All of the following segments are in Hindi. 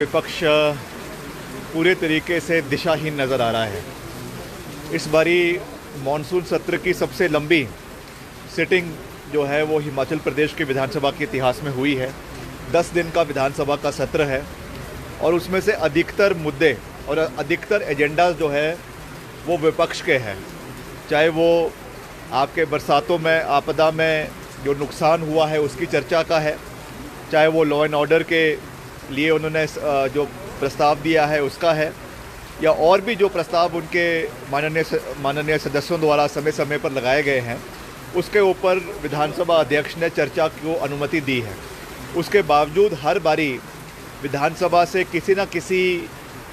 विपक्ष पूरे तरीके से दिशाहीन नज़र आ रहा है। इस बारी मॉनसून सत्र की सबसे लंबी सिटिंग जो है वो हिमाचल प्रदेश के विधानसभा के इतिहास में हुई है। 10 दिन का विधानसभा का सत्र है और उसमें से अधिकतर मुद्दे और अधिकतर एजेंडा जो है वो विपक्ष के हैं। चाहे वो आपके बरसातों में आपदा में जो नुकसान हुआ है उसकी चर्चा का है, चाहे वो लॉ एंड ऑर्डर के लिए उन्होंने जो प्रस्ताव दिया है उसका है, या और भी जो प्रस्ताव उनके माननीय सदस्यों द्वारा समय समय पर लगाए गए हैं उसके ऊपर विधानसभा अध्यक्ष ने चर्चा को अनुमति दी है। उसके बावजूद हर बारी विधानसभा से किसी न किसी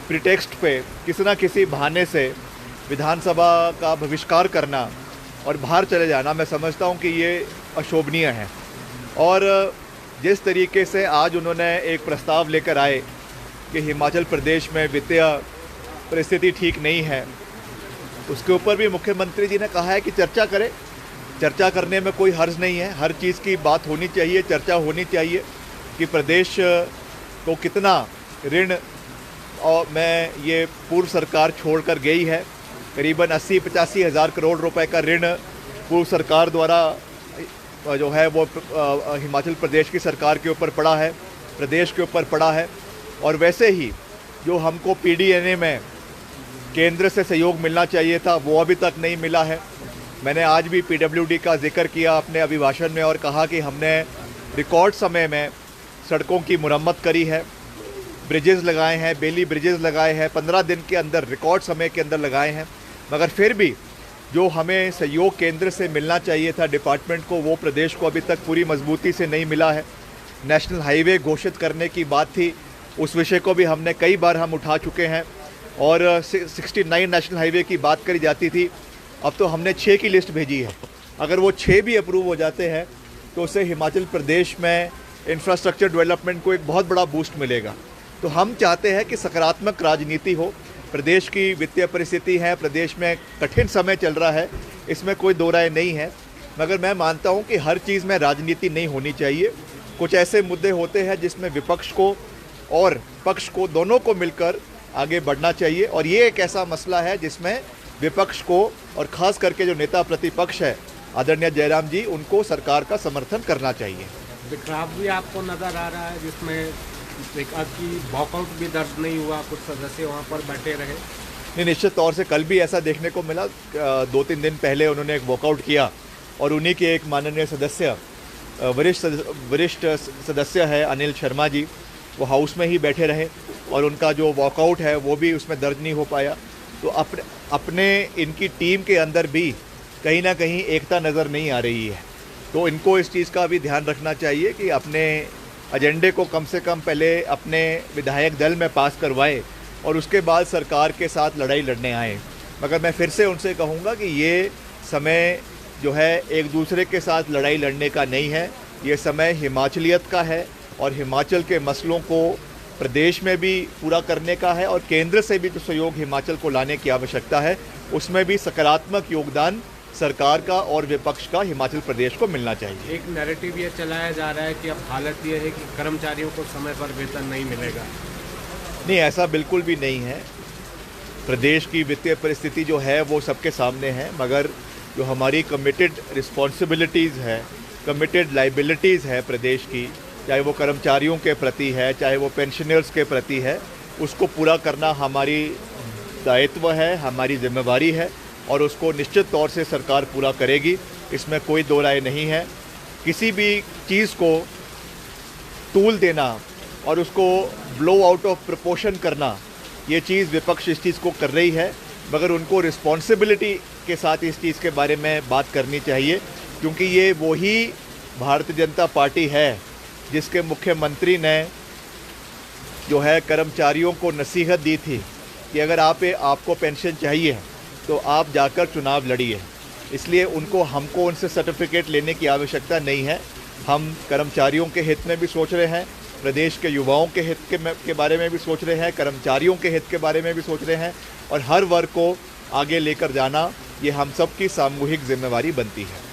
प्रिटेक्स्ट पे, किसी न किसी बहाने से विधानसभा का बहिष्कार करना और बाहर चले जाना, मैं समझता हूँ कि ये अशोभनीय है। और जिस तरीके से आज उन्होंने एक प्रस्ताव लेकर आए कि हिमाचल प्रदेश में वित्तीय परिस्थिति ठीक नहीं है, उसके ऊपर भी मुख्यमंत्री जी ने कहा है कि चर्चा करें। चर्चा करने में कोई हर्ज नहीं है, हर चीज़ की बात होनी चाहिए, चर्चा होनी चाहिए कि प्रदेश को कितना ऋण और में ये पूर्व सरकार छोड़कर गई है। करीबन 80-85 हज़ार करोड़ रुपए का ऋण पूर्व सरकार द्वारा जो है वो हिमाचल प्रदेश की सरकार के ऊपर पड़ा है, प्रदेश के ऊपर पड़ा है। और वैसे ही जो हमको पीडीएनए में केंद्र से सहयोग मिलना चाहिए था वो अभी तक नहीं मिला है। मैंने आज भी पीडब्ल्यूडी का जिक्र किया अपने अभिभाषण में और कहा कि हमने रिकॉर्ड समय में सड़कों की मुरम्मत करी है, ब्रिजेज़ लगाए हैं, बेली ब्रिजेज़ लगाए हैं, 15 दिन के अंदर, रिकॉर्ड समय के अंदर लगाए हैं। मगर फिर भी जो हमें सहयोग केंद्र से मिलना चाहिए था डिपार्टमेंट को, वो प्रदेश को अभी तक पूरी मजबूती से नहीं मिला है। नेशनल हाईवे घोषित करने की बात थी, उस विषय को भी हमने कई बार हम उठा चुके हैं और 69 नेशनल हाईवे की बात करी जाती थी, अब तो हमने 6 की लिस्ट भेजी है। अगर वो 6 भी अप्रूव हो जाते हैं तो उससे हिमाचल प्रदेश में इंफ्रास्ट्रक्चर डेवलपमेंट को एक बहुत बड़ा बूस्ट मिलेगा। तो हम चाहते हैं कि सकारात्मक राजनीति हो। प्रदेश की वित्तीय परिस्थिति है, प्रदेश में कठिन समय चल रहा है, इसमें कोई दो राय नहीं है। मगर मैं मानता हूं कि हर चीज़ में राजनीति नहीं होनी चाहिए। कुछ ऐसे मुद्दे होते हैं जिसमें विपक्ष को और पक्ष को, दोनों को मिलकर आगे बढ़ना चाहिए। और ये एक ऐसा मसला है जिसमें विपक्ष को और ख़ास करके जो नेता प्रतिपक्ष है आदरणीय जयराम जी, उनको सरकार का समर्थन करना चाहिए। विक्रांत भी आपको नज़र आ रहा है जिसमें कि वॉकआउट भी दर्ज नहीं हुआ, कुछ सदस्य वहाँ पर बैठे रहे? नहीं, निश्चित तौर से कल भी ऐसा देखने को मिला। 2-3 दिन पहले उन्होंने एक वॉकआउट किया और उन्हीं के एक माननीय सदस्य, वरिष्ठ सदस्य है अनिल शर्मा जी, वो हाउस में ही बैठे रहे और उनका जो वॉकआउट है वो भी उसमें दर्ज नहीं हो पाया। तो अपने इनकी टीम के अंदर भी कहीं ना कहीं एकता नज़र नहीं आ रही है। तो इनको इस चीज़ का भी ध्यान रखना चाहिए कि अपने एजेंडे को कम से कम पहले अपने विधायक दल में पास करवाए और उसके बाद सरकार के साथ लड़ाई लड़ने आए। मगर मैं फिर से उनसे कहूँगा कि ये समय जो है एक दूसरे के साथ लड़ाई लड़ने का नहीं है, ये समय हिमाचलियत का है और हिमाचल के मसलों को प्रदेश में भी पूरा करने का है और केंद्र से भी जो सहयोग हिमाचल को लाने की आवश्यकता है उसमें भी सकारात्मक योगदान सरकार का और विपक्ष का हिमाचल प्रदेश को मिलना चाहिए। एक नैरेटिव ये चलाया जा रहा है कि अब हालत ये है कि कर्मचारियों को समय पर वेतन नहीं मिलेगा। नहीं, ऐसा बिल्कुल भी नहीं है। प्रदेश की वित्तीय परिस्थिति जो है वो सबके सामने है, मगर जो हमारी कमिटेड रिस्पॉन्सिबिलिटीज़ है, कमिटेड लाइबिलिटीज़ है प्रदेश की, चाहे वो कर्मचारियों के प्रति है, चाहे वो पेंशनर्स के प्रति है, उसको पूरा करना हमारी दायित्व है, हमारी जिम्मेवारी है और उसको निश्चित तौर से सरकार पूरा करेगी, इसमें कोई दो राय नहीं है। किसी भी चीज़ को तूल देना और उसको ब्लो आउट ऑफ प्रोपोर्शन करना, ये चीज़ विपक्ष इस चीज़ को कर रही है, मगर उनको रिस्पॉन्सिबिलिटी के साथ इस चीज़ के बारे में बात करनी चाहिए, क्योंकि ये वही भारतीय जनता पार्टी है जिसके मुख्यमंत्री ने जो है कर्मचारियों को नसीहत दी थी कि अगर आपको पेंशन चाहिए तो आप जाकर चुनाव लड़िए। इसलिए हमको उनसे सर्टिफिकेट लेने की आवश्यकता नहीं है। हम कर्मचारियों के हित में भी सोच रहे हैं, प्रदेश के युवाओं के हित के बारे में भी सोच रहे हैं, कर्मचारियों के हित के बारे में भी सोच रहे हैं और हर वर्ग को आगे लेकर जाना ये हम सब की सामूहिक जिम्मेवारी बनती है।